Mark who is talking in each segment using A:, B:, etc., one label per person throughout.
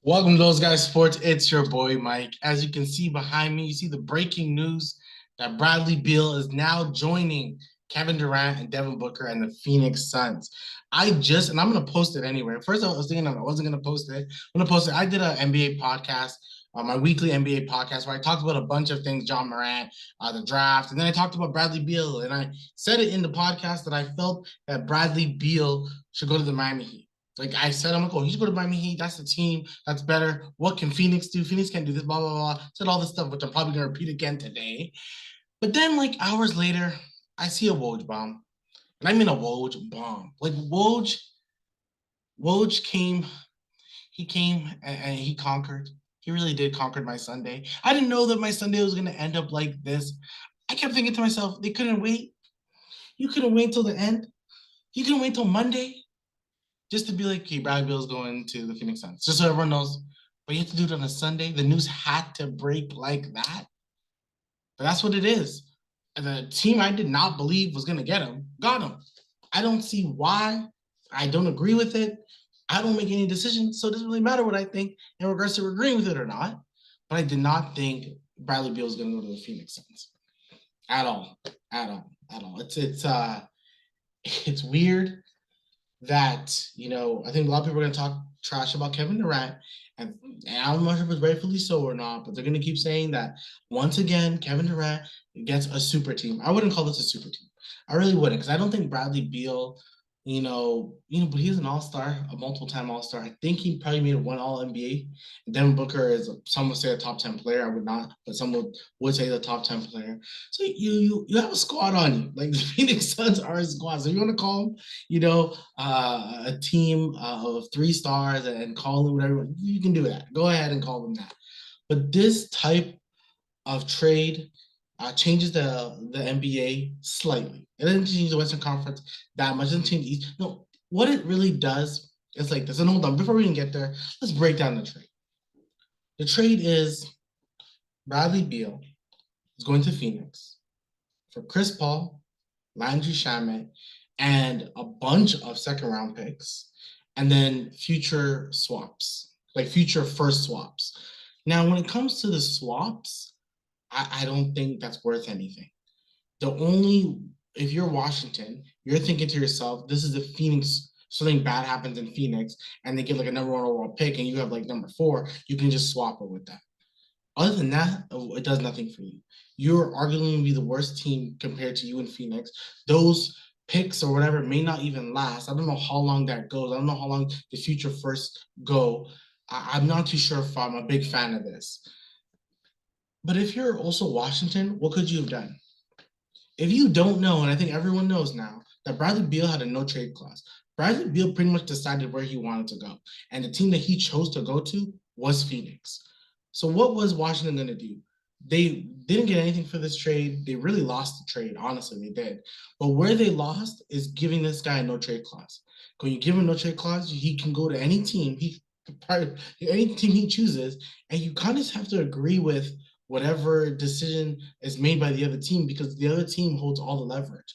A: Welcome to Those Guys Sports. It's your boy Mike. As you can see behind me, you see the breaking news that Bradley Beal is now joining Kevin Durant and Devin Booker and the Phoenix Suns. And I'm gonna post it anyway. First, I was thinking I wasn't gonna post it. I'm gonna post it. I did an NBA podcast, my weekly NBA podcast, where I talked about a bunch of things: John Morant, the draft, and then I talked about Bradley Beal. And I said it in the podcast that I felt that Bradley Beal should go to the Miami Heat. Like I said, I'm like, oh, he should go to Miami Heat. That's the team. That's better. What can Phoenix do? Phoenix can't do this, blah, blah, blah. Said all this stuff, which I'm probably going to repeat again today. But then, like, hours later, I see a Woj bomb. And I mean a Woj bomb. Like, Woj came, he came and he conquered. He really did conquer my Sunday. I didn't know that my Sunday was going to end up like this. I kept thinking to myself, they couldn't wait. You couldn't wait till the end. You couldn't wait till Monday just to be like, okay, Bradley Beal's going to the Phoenix Suns, just so everyone knows. But you have to do it on a Sunday. The news had to break like that. But that's what it is. And the team I did not believe was going to get him got him. I don't see why. I don't agree with it. I don't make any decisions, so it doesn't really matter what I think in regards to agreeing with it or not. But I did not think Bradley Beal was going to go to the Phoenix Suns at all, at all, at all. It's weird that, I think a lot of people are going to talk trash about Kevin Durant, and I'm not sure if it's rightfully so or not, but they're going to keep saying that once again, Kevin Durant gets a super team. I wouldn't call this a super team. I really wouldn't, because I don't think Bradley Beal, but he's an all-star, a multiple-time all-star. I think he probably made one all-NBA. Devin Booker is, some would say, a top 10 player. I would not, but some would say the top 10 player. So you have a squad on you. Like the Phoenix Suns are a squad. So you want to call them, a team of three stars and call them whatever, you can do that. Go ahead and call them that. But this type of trade changes the NBA slightly. It doesn't change the Western Conference that much. It doesn't change the East. No, what it really does is like this. And hold on, before we even get there, let's break down the trade. The trade is Bradley Beal is going to Phoenix for Chris Paul, Landry Shamet, and a bunch of second round picks, and then future swaps, like future first swaps. Now, when it comes to the swaps, I don't think that's worth anything. If you're Washington, you're thinking to yourself, this is the Phoenix, something bad happens in Phoenix, and they get like a number one overall pick, and you have like number four, you can just swap it with that. Other than that, it does nothing for you. You're arguably the worst team compared to you in Phoenix. Those picks or whatever may not even last. I don't know how long that goes. I don't know how long the future first go. I'm not too sure if I'm a big fan of this. But if you're also Washington, what could you have done? If you don't know, and I think everyone knows now, that Bradley Beal had a no trade clause. Bradley Beal pretty much decided where he wanted to go. And the team that he chose to go to was Phoenix. So what was Washington going to do? They didn't get anything for this trade. They really lost the trade. Honestly, they did. But where they lost is giving this guy a no trade clause. When you give him no trade clause, he can go to any team. Any team he chooses, and you kind of have to agree with whatever decision is made by the other team because the other team holds all the leverage.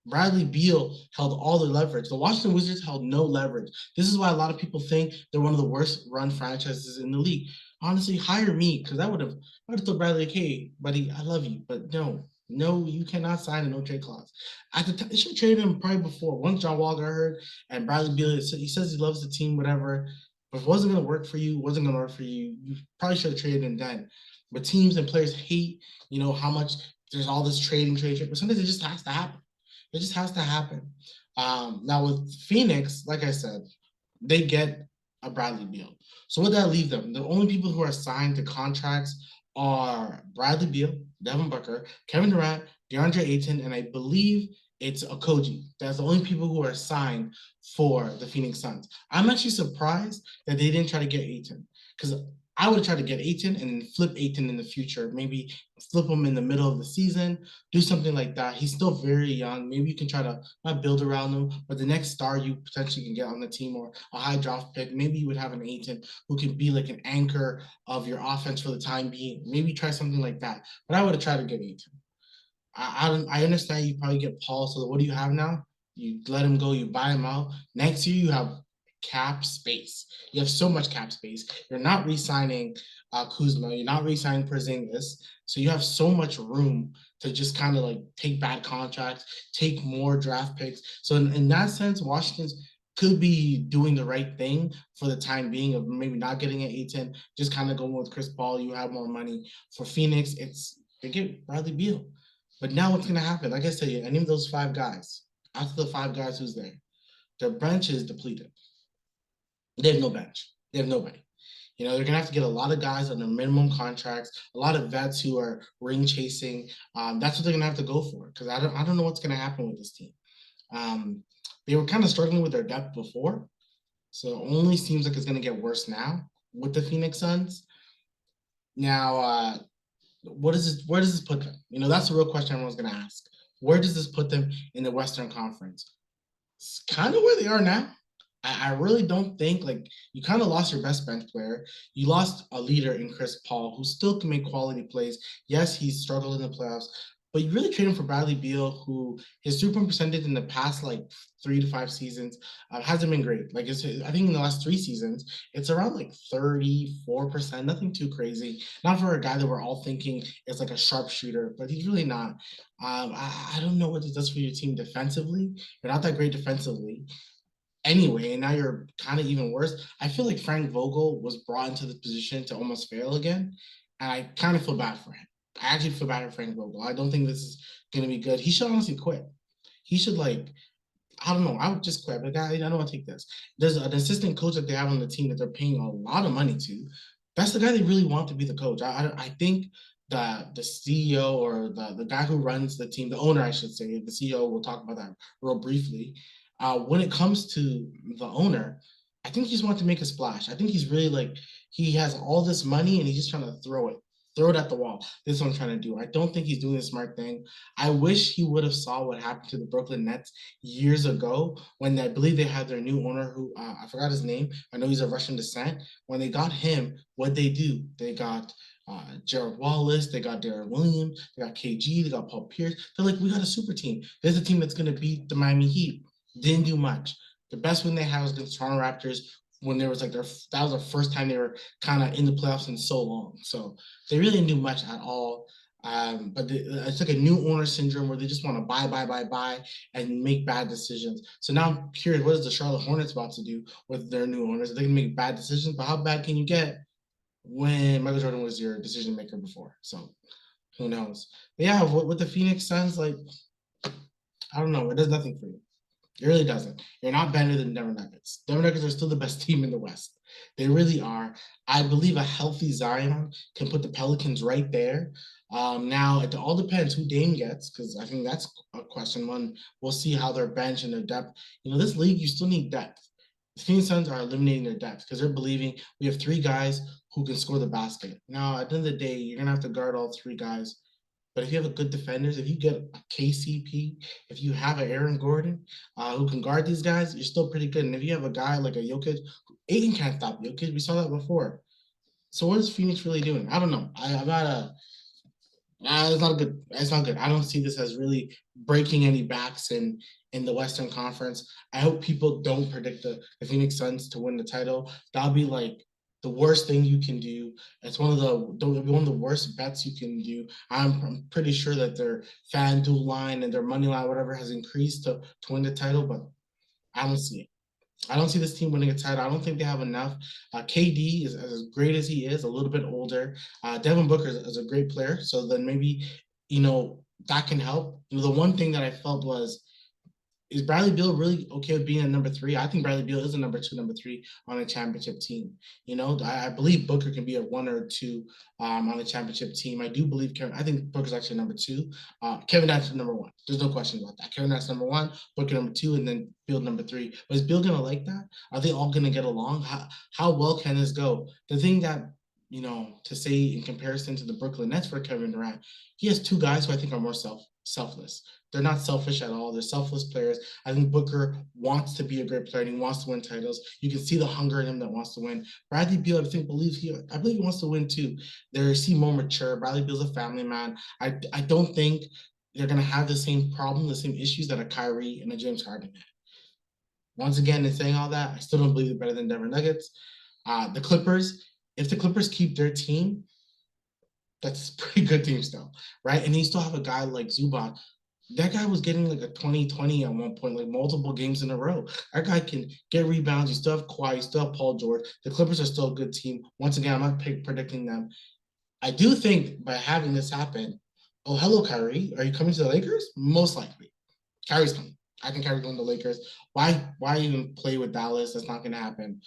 A: Bradley Beal held all the leverage. The Washington Wizards held no leverage. This is why a lot of people think they're one of the worst run franchises in the league. Honestly, hire me because I would have told Bradley, hey, buddy, I love you, but no, you cannot sign a no trade clause. At the time, they should trade him probably before. Once John Wall got hurt and Bradley Beal, he says he loves the team, whatever. But if it wasn't going to work for you, you probably should have traded him then. But teams and players hate, how much there's all this trading. But sometimes it just has to happen. It just has to happen. Now with Phoenix, like I said, they get a Bradley Beal. So what that leave them? The only people who are signed to contracts are Bradley Beal, Devin Booker, Kevin Durant, DeAndre Ayton, and I believe it's Okogie. That's the only people who are signed for the Phoenix Suns. I'm actually surprised that they didn't try to get Ayton because I would try to get Ayton and then flip Ayton in the future. Maybe flip him in the middle of the season, do something like that. He's still very young. Maybe you can try to not build around him, but the next star you potentially can get on the team or a high draft pick, maybe you would have an Ayton who can be like an anchor of your offense for the time being. Maybe try something like that. But I would have tried to get Ayton. I understand you probably get Paul. So what do you have now? You let him go. You buy him out. Next year you have cap space. You have so much cap space. You're not re-signing Kuzma. You're not re-signing Porzingis. So you have so much room to just kind of like take bad contracts, take more draft picks. So in that sense, Washington's could be doing the right thing for the time being of maybe not getting an A10, just kind of going with Chris Paul. You have more money. For Phoenix, it's they get Bradley Beal. But now what's gonna happen? Like I said, any of those five guys, after the five guys who's there, their bench is depleted. They have no bench. They have nobody. They're gonna have to get a lot of guys on their minimum contracts, a lot of vets who are ring chasing. That's what they're gonna have to go for because I don't know what's gonna happen with this team. Um, they were kind of struggling with their depth before, so it only seems like it's gonna get worse now with the Phoenix Suns. Now, what is this? Where does this put them? That's the real question everyone's gonna ask. Where does this put them in the Western Conference? It's kind of where they are now. I really don't think like you kind of lost your best bench player. You lost a leader in Chris Paul, who still can make quality plays. Yes, he's struggled in the playoffs, but you really trade him for Bradley Beal, who his 3-point percentage in the past like 3 to 5 seasons hasn't been great. Like I think in the last 3 seasons, it's around like 34%, nothing too crazy. Not for a guy that we're all thinking is like a sharpshooter, but he's really not. I don't know what it does for your team defensively. You're not that great defensively anyway, and now you're kind of even worse. I feel like Frank Vogel was brought into the position to almost fail again, and I kind of feel bad for him. I actually feel bad for Frank Vogel. I don't think this is going to be good. He should honestly quit. He should like I don't know. I would just quit. But I don't want to take this. There's an assistant coach that they have on the team that they're paying a lot of money to. That's the guy they really want to be the coach. I think the CEO or the guy who runs the team, the owner, I should say, the CEO. We'll talk about that real briefly. When it comes to the owner, I think he just wants to make a splash. I think he's really like he has all this money and he's just trying to throw it at the wall. This is what I'm trying to do. I don't think he's doing the smart thing. I wish he would have saw what happened to the Brooklyn Nets years ago when I believe they had their new owner who I forgot his name. I know he's of Russian descent. When they got him, what they do? They got Jared Wallace, they got Darren Williams, they got KG, they got Paul Pierce. They're like, we got a super team. There's a team that's going to beat the Miami Heat. Didn't do much. The best win they had was against Toronto Raptors when there was like that was the first time they were kind of in the playoffs in so long. So they really didn't do much at all. It's like a new owner syndrome where they just want to buy, and make bad decisions. So now I'm curious, what is the Charlotte Hornets about to do with their new owners? They can make bad decisions, but how bad can you get when Michael Jordan was your decision maker before? So who knows? But yeah, with the Phoenix Suns, like I don't know, it does nothing for you. It really doesn't. You're not better than Denver Nuggets. Denver Nuggets are still the best team in the West. They really are. I believe a healthy Zion can put the Pelicans right there. Now, it all depends who Dame gets, because I think that's a question one. We'll see how their bench and their depth. This league, you still need depth. The Phoenix Suns are eliminating their depth because they're believing we have 3 guys who can score the basket. Now, at the end of the day, you're going to have to guard all 3 guys. But if you have a good defenders, if you get a KCP, if you have an Aaron Gordon who can guard these guys, you're still pretty good. And if you have a guy like a Jokic, Aiden can't stop Jokic. We saw that before. So what is Phoenix really doing? I don't know. I'm not a. It's not good. It's not good. I don't see this as really breaking any backs in the Western Conference. I hope people don't predict the Phoenix Suns to win the title. That'll be like the worst thing you can do. It's one of the worst bets you can do. I'm pretty sure that their FanDuel line and their money line, whatever, has increased to win the title, but I don't see it. I don't see this team winning a title. I don't think they have enough. KD is as great as he is, a little bit older. Devin Booker is a great player, so then maybe that can help. The one thing that I felt was is Bradley Beal really okay with being a number 3? I think Bradley Beal is a number 2, number 3 on a championship team. I believe Booker can be a 1 or 2 on a championship team. I do believe I think Booker's actually number 2. Kevin Durant's number 1. There's no question about that. Kevin Durant's number 1, Booker number 2, and then Beal number 3. But is Beal gonna like that? Are they all gonna get along? How well can this go? The thing that to say in comparison to the Brooklyn Nets for Kevin Durant, he has 2 guys who I think are more selfless. They're not selfish at all. They're selfless players. I think Booker wants to be a great player and he wants to win titles. You can see the hunger in him that wants to win. Bradley Beal, I believe he wants to win too. They seem more mature. Bradley Beal's a family man. I don't think they're gonna have the same problem, the same issues that a Kyrie and a James Harden had. Once again, in saying all that, I still don't believe they're better than Denver Nuggets. The Clippers, if the Clippers keep their team, that's a pretty good team still, right? And you still have a guy like Zubac. That guy was getting like a 20-20 at one point, like multiple games in a row. That guy can get rebounds. You still have Kawhi, you still have Paul George. The Clippers are still a good team. Once again, I'm not predicting them. I do think by having this happen, oh, hello, Kyrie. Are you coming to the Lakers? Most likely. Kyrie's coming. I think Kyrie's going to the Lakers. Why even play with Dallas? That's not going to happen.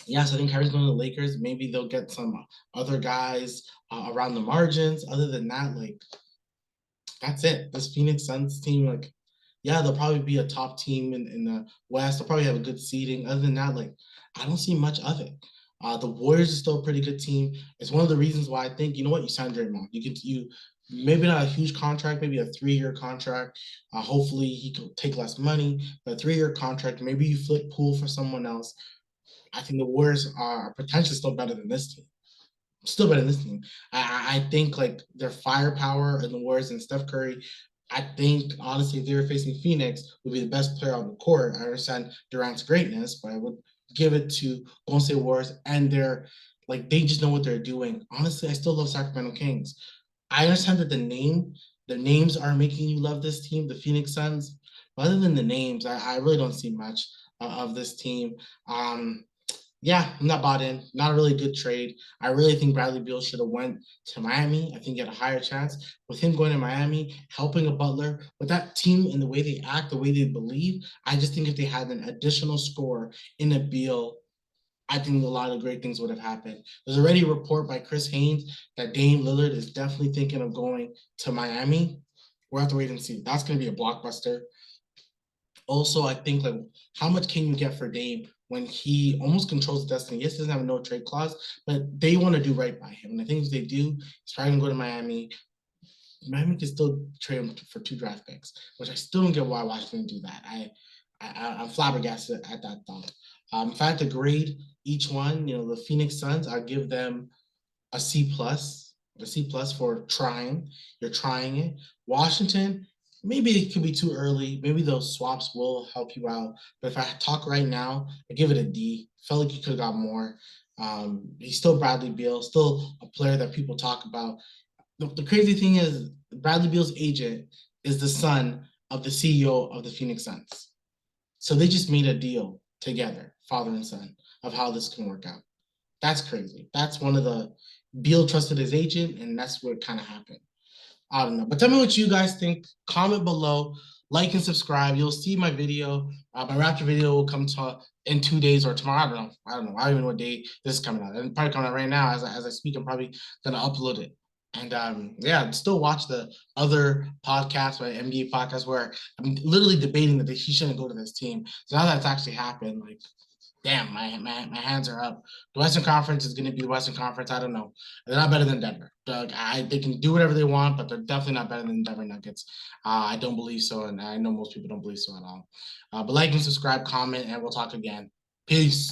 A: Yeah, so I think Kyrie's going to the Lakers. Maybe they'll get some other guys around the margins. Other than that, like, that's it. This Phoenix Suns team, like, yeah, they'll probably be a top team in the West. They'll probably have a good seeding. Other than that, like, I don't see much of it. The Warriors are still a pretty good team. It's one of the reasons why I think, you know what, you signed Draymond. You maybe not a huge contract, maybe a 3-year contract. Hopefully he can take less money, but a 3-year contract. Maybe you flip Poole for someone else. I think the Warriors are potentially still better than this team. Still better than this team. I think like their firepower and the Warriors and Steph Curry. I think honestly, if they were facing Phoenix, would be the best player on the court. I understand Durant's greatness, but I would give it to Golden State Warriors and they're like they just know what they're doing. Honestly, I still love Sacramento Kings. I understand that the names are making you love this team, the Phoenix Suns. But other than the names, I really don't see much of this team. Yeah, I'm not bought in. Not a really good trade. I really think Bradley Beal should have went to Miami. I think he had a higher chance with him going to Miami, helping a Butler with that team and the way they act, the way they believe. I just think if they had an additional score in a Beal, I think a lot of great things would have happened. There's already a report by Chris Haynes that Dame Lillard is definitely thinking of going to Miami. We'll have to wait and see. That's going to be a blockbuster. Also, I think like how much can you get for Dame when he almost controls destiny? Yes, he doesn't have a no trade clause, but they want to do right by him. And I think if they do, he's probably gonna go to Miami. Miami can still trade him for 2 draft picks, which I still don't get why Washington do that. I'm flabbergasted at that thought. If I had to grade each one, the Phoenix Suns, I'd give them a C plus for trying. You're trying it. Washington, maybe it could be too early. Maybe those swaps will help you out. But if I talk right now, I give it a D. Felt like you could have got more. He's still Bradley Beal, still a player that people talk about. The crazy thing is, Bradley Beal's agent is the son of the CEO of the Phoenix Suns. So they just made a deal together, father and son, of how this can work out. That's crazy. That's one of the Beal trusted his agent, and that's what kind of happened. I don't know. But tell me what you guys think. Comment below, like and subscribe. You'll see my video. My Raptor video will come to in 2 days or tomorrow. I don't know. I don't even know what day this is coming out. And probably coming out right now as I speak. I'm probably gonna upload it. And yeah, still watch the other podcasts, my NBA podcast, where I'm literally debating that he shouldn't go to this team. So now that's actually happened, like damn, my hands are up. The Western Conference is going to be the Western Conference. I don't know. They're not better than Denver. They can do whatever they want, but they're definitely not better than Denver Nuggets. I don't believe so, and I know most people don't believe so at all. But like and subscribe, comment, and we'll talk again. Peace.